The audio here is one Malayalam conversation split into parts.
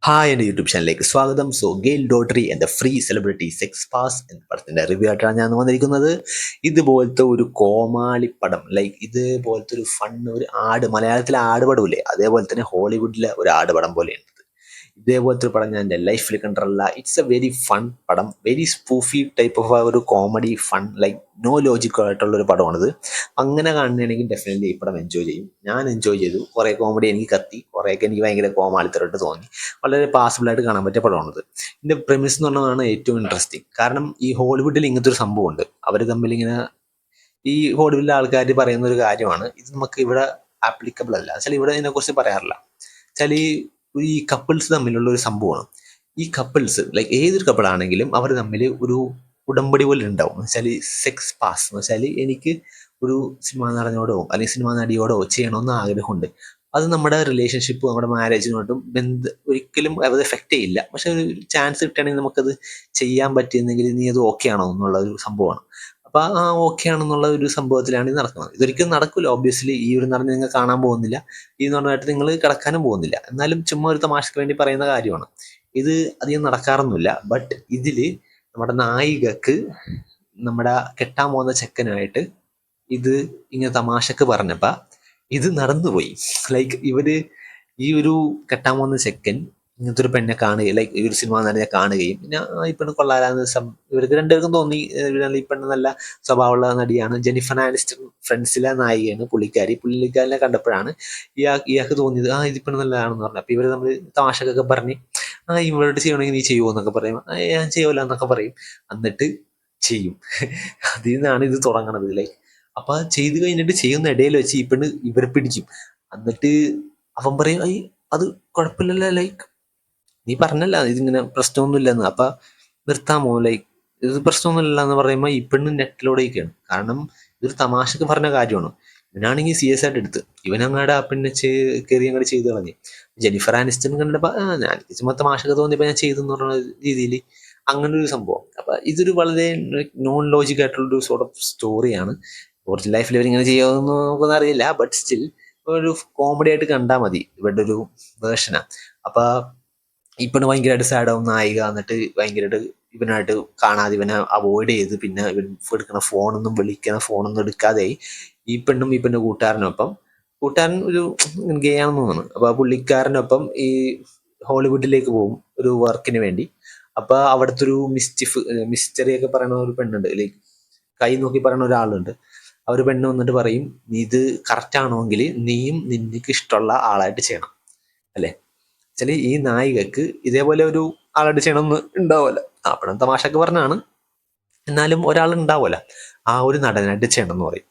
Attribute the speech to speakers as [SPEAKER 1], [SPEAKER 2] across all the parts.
[SPEAKER 1] ഹായ് എൻ്റെ യൂട്യൂബ് ചാനലിലേക്ക് സ്വാഗതം. ഗെയിൽ ഡോട്ടറി എന്ന ഫ്രീ സെലിബ്രിറ്റി സെക്സ് പാസ് എന്ന പടത്തിൻ്റെ റിവ്യൂ ആയിട്ടാണ് ഞാൻ വന്നിരിക്കുന്നത്. ഇതുപോലത്തെ ഒരു കോമാളിപ്പടം, ഇതുപോലത്തെ ഒരു ഫൺ, ഒരു മലയാളത്തിലെ ആടുപടമില്ലേ, അതേപോലെ തന്നെ ഹോളിവുഡിലെ ഒരു ആടുപടം പോലെയാണ്. ഇതേപോലത്തെ ഒരു പടം ഞാൻ എൻ്റെ ലൈഫിൽ കണ്ടിട്ടില്ല. ഇറ്റ്സ് എ വെരി ഫൺ പടം, വെരി സ്പൂഫി ടൈപ്പ് ഓഫ് ഒരു കോമഡി ഫൺ, നോ ലോജിക്കൽ ആയിട്ടുള്ളൊരു പടമാണിത്. അങ്ങനെ കാണുകയാണെങ്കിൽ ഡെഫിനറ്റ്ലി ഈ പടം എൻജോയ് ചെയ്യും. ഞാൻ എൻജോയ് ചെയ്തു. കുറേ കോമഡി എനിക്ക് കത്തി, കുറേയൊക്കെ എനിക്ക് ഭയങ്കര കോമാളിത്തരമായിട്ട് തോന്നി. വളരെ പാസിബിളായിട്ട് കാണാൻ പറ്റിയ പടമാണിത്. ഇതിൻ്റെ പ്രെമിസ് എന്ന് പറഞ്ഞതാണ് ഏറ്റവും ഇൻട്രസ്റ്റിംഗ്. കാരണം ഈ ഹോളിവുഡിൽ ഇങ്ങനത്തെ ഒരു സംഭവമുണ്ട്. അവർ തമ്മിൽ ഇങ്ങനെ, ഈ ഹോളിവുഡിലെ ആൾക്കാർ പറയുന്ന ഒരു കാര്യമാണ്, ഇത് നമുക്ക് ഇവിടെ ആപ്ലിക്കബിൾ അല്ല. വെച്ചാൽ ഇവിടെ ഇതിനെക്കുറിച്ച് പറയാറില്ല. വെച്ചാൽ ഈ കപ്പിൾസ് തമ്മിലുള്ള ഒരു സംഭവമാണ്. ഈ കപ്പിൾസ് ഏതൊരു കപ്പിളാണെങ്കിലും അവർ തമ്മിൽ ഒരു ഉടമ്പടി പോലെ ഉണ്ടാവും. എന്ന് വെച്ചാൽ സെക്സ് പാസ് എന്ന് വെച്ചാൽ, എനിക്ക് ഒരു സിനിമാ നടനോടോ അല്ലെങ്കിൽ സിനിമാ നടിയോടോ ചെയ്യണമെന്ന് ആഗ്രഹമുണ്ട്. അത് നമ്മുടെ റിലേഷൻഷിപ്പ്, നമ്മുടെ മാരേജിനോട്ടും ഒരിക്കലും അത് എഫക്റ്റ് ചെയ്യില്ല. പക്ഷെ ഒരു ചാൻസ് കിട്ടുകയാണെങ്കിൽ നമുക്കത് ചെയ്യാൻ പറ്റിയെന്നെങ്കിൽ നീ അത് ഓക്കെ ആണോ എന്നുള്ള ഒരു സംഭവമാണ്. അപ്പോൾ ആ ഓക്കെ ആണെന്നുള്ള ഒരു സംഭവത്തിലാണ് ഇത് നടക്കുന്നത്. ഇതൊരിക്കലും നടക്കില്ല ഓബ്വിയസ്ലി. ഈ ഒരു നടനെ നിങ്ങൾ കാണാൻ പോകുന്നില്ല, ഈ നടനായിട്ട് നിങ്ങൾ കിടക്കാനും പോകുന്നില്ല. എന്നാലും ചുമ്മാ ഒരു തമാശക്ക് വേണ്ടി പറയുന്ന കാര്യമാണ്. ഇത് അധികം നടക്കാറൊന്നുമില്ല. ബട്ട് ഇതിൽ നമ്മുടെ നായികക്ക് നമ്മുടെ കെട്ടാൻ പോകുന്ന ചെക്കനായിട്ട് ഇത് ഇങ്ങനെ തമാശക്ക് പറഞ്ഞപ്പോൾ ഇത് നടന്നുപോയി. ഇവര് ഈ ഒരു കെട്ടാൻ പോകുന്ന ചെക്കൻ ഇങ്ങനത്തെ ഒരു പെണ്ണെ കാണുകയും, ഈ ഒരു സിനിമ നടനെ കാണുകയും, പിന്നെ ഈ പെണ്ണ് കൊള്ളാലാന്ന് ഇവർക്ക് രണ്ടുപേർക്കും തോന്നി. ഈ പെണ്ണ് നല്ല സ്വഭാവമുള്ള നടിയാണ്. ജെനിഫർ ആനിസ്റ്റൺ ഫ്രണ്ട്സിലെ നായികയാണ് പുള്ളിക്കാരിനെ കണ്ടപ്പോഴാണ് ഇയാൾക്ക് തോന്നിയത്, ഇത് പെണ്ണ് നല്ലതാണെന്ന് പറഞ്ഞു. അപ്പൊ ഇവര് തമ്മിൽ തമാശക്കൊക്കെ പറഞ്ഞ്, ഇവരോട് ചെയ്യണമെങ്കിൽ നീ ചെയ്യുമോ എന്നൊക്കെ പറയും. ഞാൻ ചെയ്യുമല്ലോ എന്നൊക്കെ പറയും. എന്നിട്ട് ചെയ്യും. അതിൽ നിന്നാണ് ഇത് തുടങ്ങണത്. അപ്പൊ ചെയ്ത് കഴിഞ്ഞിട്ട് ചെയ്യുന്ന ഇടയിൽ വെച്ച് ഈ പെണ്ണ് ഇവരെ പിടിക്കും. എന്നിട്ട് അവൻ പറയും, അത് കുഴപ്പമില്ലല്ലോ, നീ പറഞ്ഞല്ല ഇതിങ്ങനെ പ്രശ്നമൊന്നുമില്ലെന്ന്, അപ്പൊ നിർത്താമോ, ഇത് പ്രശ്നമൊന്നുമില്ല എന്ന് പറയുമ്പോൾ ഈ പെണ്ണ് നെറ്റിലോടെയൊക്കെയാണ്. കാരണം ഇതൊരു തമാശക്ക് പറഞ്ഞ കാര്യമാണ്. ഇവനാണെങ്കിൽ സീരിയസ് ആയിട്ട് എടുത്ത് ഇവനങ്ങാട് ആ പെണ്ണ് കയറി അങ്ങോട്ട് ചെയ്ത് കളഞ്ഞു. ജെനിഫർ ആനിസ്റ്റൺ കണ്ടപ്പോ ഞാൻ ചുമ്മാ തമാശക്ക് തോന്നിയപ്പോ ഞാൻ ചെയ്തെന്ന് പറഞ്ഞ രീതിയിൽ അങ്ങനെ ഒരു സംഭവം. അപ്പൊ ഇതൊരു വളരെ നോൺ ലോജിക് ആയിട്ടുള്ളൊരു സോർട്ട് ഓഫ് സ്റ്റോറിയാണ്. ഒറിജിനൽ ലൈഫിൽ ഇവരിങ്ങനെ ചെയ്യുമെന്ന് നമുക്കൊന്നും അറിയില്ല. ബട്ട് സ്റ്റിൽ ഒരു കോമഡി ആയിട്ട് കണ്ടാൽ മതി. ഇവരുടെ ഒരു വേർഷനാണ്. അപ്പൊ ഇപ്പണ് ഭയങ്കരമായിട്ട് സാഡാവും നായിക. എന്നിട്ട് ഭയങ്കരമായിട്ട് ഇവനായിട്ട് കാണാതെ ഇവനെ അവോയ്ഡ് ചെയ്ത്, പിന്നെ ഇവൻ എടുക്കണ ഫോണൊന്നും എടുക്കാതെയായി. ഈ പെണ്ണും ഈ പെണ്ണ് കൂട്ടുകാരൻ ഒരു ഗേ ആണെന്ന് തോന്നുന്നു. അപ്പൊ ആ പുള്ളിക്കാരനൊപ്പം ഈ ഹോളിവുഡിലേക്ക് പോകും ഒരു വർക്കിന് വേണ്ടി. അപ്പൊ അവിടുത്തെ ഒരു മിസ്റ്ററി ഒക്കെ പറയുന്ന ഒരു പെണ്ണുണ്ട്, കൈ നോക്കി പറയുന്ന ഒരാളുണ്ട്. ആ ഒരു പെണ്ണ് വന്നിട്ട് പറയും, ഇത് കറക്റ്റ് ആണെങ്കിൽ നീയും നിനക്ക് ഇഷ്ടമുള്ള ആളായിട്ട് ചെയ്യണം, അല്ലെ. വെച്ചാല് ഈ നായികക്ക് ഇതേപോലെ ഒരു ആളായിട്ട് ചെയ്യണമെന്ന് ഉണ്ടാവുമല്ലോ. പടം തമാശക്ക് പറഞ്ഞാണ്, എന്നാലും ഒരാൾ ഉണ്ടാവുമല്ലോ, ആ ഒരു നടനായിട്ട് ചെയ്യണം എന്ന് പറയും.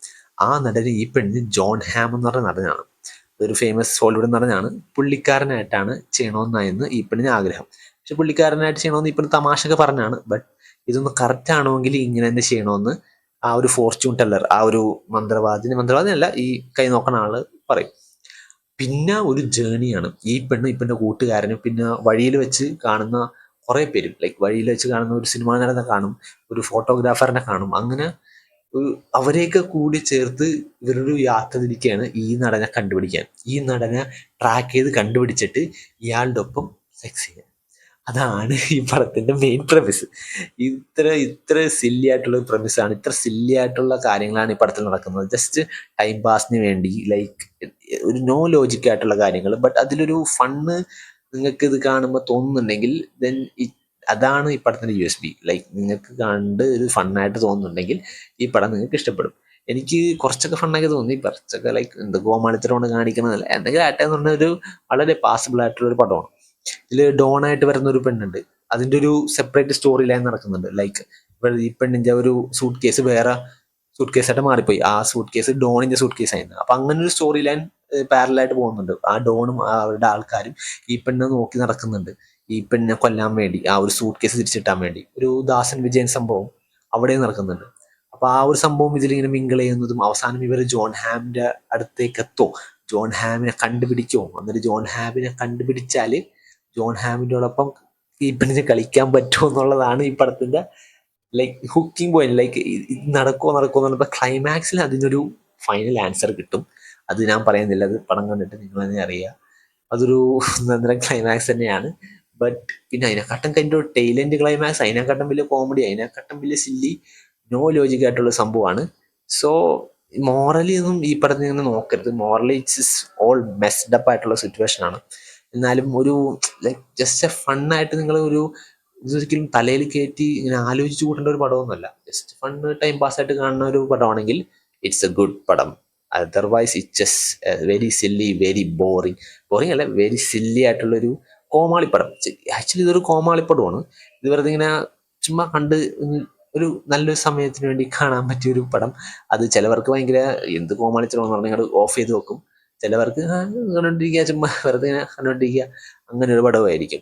[SPEAKER 1] ആ നടന് ഈ പെണ്ണ് ജോൺ ഹാം എന്ന് പറഞ്ഞ നടനാണ്. ഒരു ഫേമസ് ഹോളിവുഡ് നടനാണ്. പുള്ളിക്കാരനായിട്ടാണ് ചെയ്യണമെന്നായിരുന്നു ഈ പെണ്ണിന് ആഗ്രഹം. പക്ഷെ പുള്ളിക്കാരനായിട്ട് ചെയ്യണമെന്ന് ഈ പെണ്ണ് തമാശക്ക് പറഞ്ഞാണ്. ബട്ട് ഇതൊന്ന് കറക്റ്റ് ആണെങ്കിൽ ഇങ്ങനെ തന്നെ ചെയ്യണമെന്ന് ആ ഒരു ഫോർച്യൂൺ ടെല്ലർ, ആ ഒരു മന്ത്രവാദിനല്ല, ഈ കൈ നോക്കണ ആള് പറയും. പിന്നെ ഒരു ജേണിയാണ്. ഈ പെണ്ണിന്റെ കൂട്ടുകാരനും പിന്നെ വഴിയിൽ വെച്ച് കാണുന്ന കുറെ പേരും, വഴിയിൽ വെച്ച് കാണുന്ന ഒരു സിനിമാ നടനെ കാണും, ഒരു ഫോട്ടോഗ്രാഫറിനെ കാണും. അങ്ങനെ അവരെയൊക്കെ കൂടി ചേർത്ത് ഇവരൊരു യാത്ര തിരിക്കുകയാണ് ഈ നടനെ കണ്ടുപിടിക്കാൻ. ഈ നടനെ ട്രാക്ക് ചെയ്ത് കണ്ടുപിടിച്ചിട്ട് ഇയാളുടെ ഒപ്പം സെക്സ് ചെയ്യാൻ. അതാണ് ഈ പടത്തിന്റെ മെയിൻ പ്രമിസ്. ഇത്ര സില്ലി ആയിട്ടുള്ള പ്രമിസാണ്, ഇത്ര സില്ലി ആയിട്ടുള്ള കാര്യങ്ങളാണ് ഈ പടത്തിൽ നടക്കുന്നത്. ജസ്റ്റ് ടൈം പാസിന് വേണ്ടി, ഒരു നോ ലോജിക് ആയിട്ടുള്ള കാര്യങ്ങൾ. ബട്ട് അതിലൊരു ഫണ്ണ് നിങ്ങൾക്ക് ഇത് കാണുമ്പോൾ തോന്നുന്നുണ്ടെങ്കിൽ ദെൻ അതാണ് ഈ പടത്തിന്റെ USB. നിങ്ങൾക്ക് കണ്ട് ഒരു ഫണ്ണായിട്ട് തോന്നുന്നുണ്ടെങ്കിൽ ഈ പടം നിങ്ങൾക്ക് ഇഷ്ടപ്പെടും. എനിക്ക് കുറച്ചൊക്കെ ഫണ്ണൊക്കെ തോന്നി, കുറച്ചൊക്കെ എന്ത് കോമാളിത്തരമാണ് കാണിക്കണമെന്നല്ല, എന്തെങ്കിലും ആട്ടെ എന്ന് പറഞ്ഞ ഒരു വളരെ പാസിബിൾ ആയിട്ടുള്ള ഒരു പടമാണ്. ഇതിൽ ഡോണായിട്ട് വരുന്ന ഒരു പെണ്ണുണ്ട്. അതിന്റെ ഒരു സെപ്പറേറ്റ് സ്റ്റോറി ലൈൻ നടക്കുന്നുണ്ട്. ഈ പെണ്ണിന്റെ ഒരു സൂട്ട് കേസ് വേറെ സൂട്ട് കേസായിട്ട് മാറിപ്പോയി. ആ സൂട്ട് കേസ് ഡോണിന്റെ സൂട്ട് കേസ് ആയിരുന്നു. അപ്പൊ അങ്ങനെ ഒരു സ്റ്റോറി ലൈൻ പാരലായിട്ട് പോകുന്നുണ്ട്. ആ ഡോണും അവരുടെ ആൾക്കാരും ഈ പെണ്ണിനെ നോക്കി നടക്കുന്നുണ്ട്, ഈ പെണ്ണിനെ കൊല്ലാൻ വേണ്ടി, ആ ഒരു സൂട്ട് കേസ് തിരിച്ചിട്ടാൻ വേണ്ടി. ഒരു ദാസൻ വിജയൻ സംഭവം അവിടെ നടക്കുന്നുണ്ട്. അപ്പൊ ആ ഒരു സംഭവം ഇതിലിങ്ങനെ മിങ്കിൾ ചെയ്യുന്നതും, അവസാനം ഇവർ ജോൺ ഹാമിന്റെ അടുത്തേക്ക് എത്തോ, ജോൺ ഹാമിനെ കണ്ടുപിടിക്കോ, എന്നിട്ട് ജോൺ ഹാമിനെ കണ്ടുപിടിച്ചാല് ജോൺ ഹാമിനോടൊപ്പം ഈ പെണ്ണിന് കളിക്കാൻ പറ്റുമോ എന്നുള്ളതാണ് ഈ പടത്തിന്റെ ഹുക്കിംഗ് പോയിന്റ്. നടക്കുമോ എന്ന് പറഞ്ഞപ്പോൾ ക്ലൈമാക്സിൽ അതിനൊരു ഫൈനൽ ആൻസർ കിട്ടും. അത് ഞാൻ പറയുന്നില്ല, അത് പടം കണ്ടിട്ട് നിങ്ങൾ തന്നെ അറിയുക. അതൊരു ഒന്നൊന്നര ക്ലൈമാക്സ് തന്നെയാണ്. ബട്ട് പിന്നെ അതിനെക്കാട്ടും അതിൻ്റെ ഒരു ടൈലൻഡ് ക്ലൈമാക്സ്, അതിനെക്കാട്ടും വലിയ കോമഡി, അതിനെക്കാട്ടും വലിയ സില്ലി, നോ ലോജിക് ആയിട്ടുള്ള സംഭവമാണ്. സോ മോറലി ഒന്നും ഈ പടത്തിൽ നിന്ന് നോക്കരുത്. Morally it's all messed up ആയിട്ടുള്ള സിറ്റുവേഷൻ ആണ്. എന്നാലും ഒരു ലൈക്ക് ജസ്റ്റ് എ ഫണ്ണായിട്ട് നിങ്ങൾ ഒരു ഇതൊരിക്കലും തലയിൽ കയറ്റി ഇങ്ങനെ ആലോചിച്ച് കൂട്ടേണ്ട ഒരു പടമൊന്നുമല്ല. ജസ്റ്റ് ഫണ്ണ് ടൈം പാസ്സായിട്ട് കാണുന്ന ഒരു പടമാണെങ്കിൽ ഇറ്റ്സ് എ ഗുഡ് പടം. Otherwise it just very silly, very boring അല്ല, വെരി സില്ലി ആയിട്ടുള്ളൊരു കോമാളിപ്പടം. ആക്ച്വലി ഇതൊരു കോമാളിപ്പടമാണ്. ഇത് വെറുതെ ഇങ്ങനെ ചുമ്മാ കണ്ട് ഒരു നല്ലൊരു സമയത്തിന് വേണ്ടി കാണാൻ പറ്റിയൊരു പടം. അത് ചിലവർക്ക് ഭയങ്കര എന്ത് കോമാളിച്ചണമെന്ന് പറഞ്ഞാൽ ഓഫ് ചെയ്ത് വെക്കും. ചിലവർക്ക് കണ്ടുകൊണ്ടിരിക്കുക, ചുമ്മാ വെറുതെ ഇങ്ങനെ കണ്ടുകൊണ്ടിരിക്കുക, അങ്ങനെ ഒരു പടമായിരിക്കും.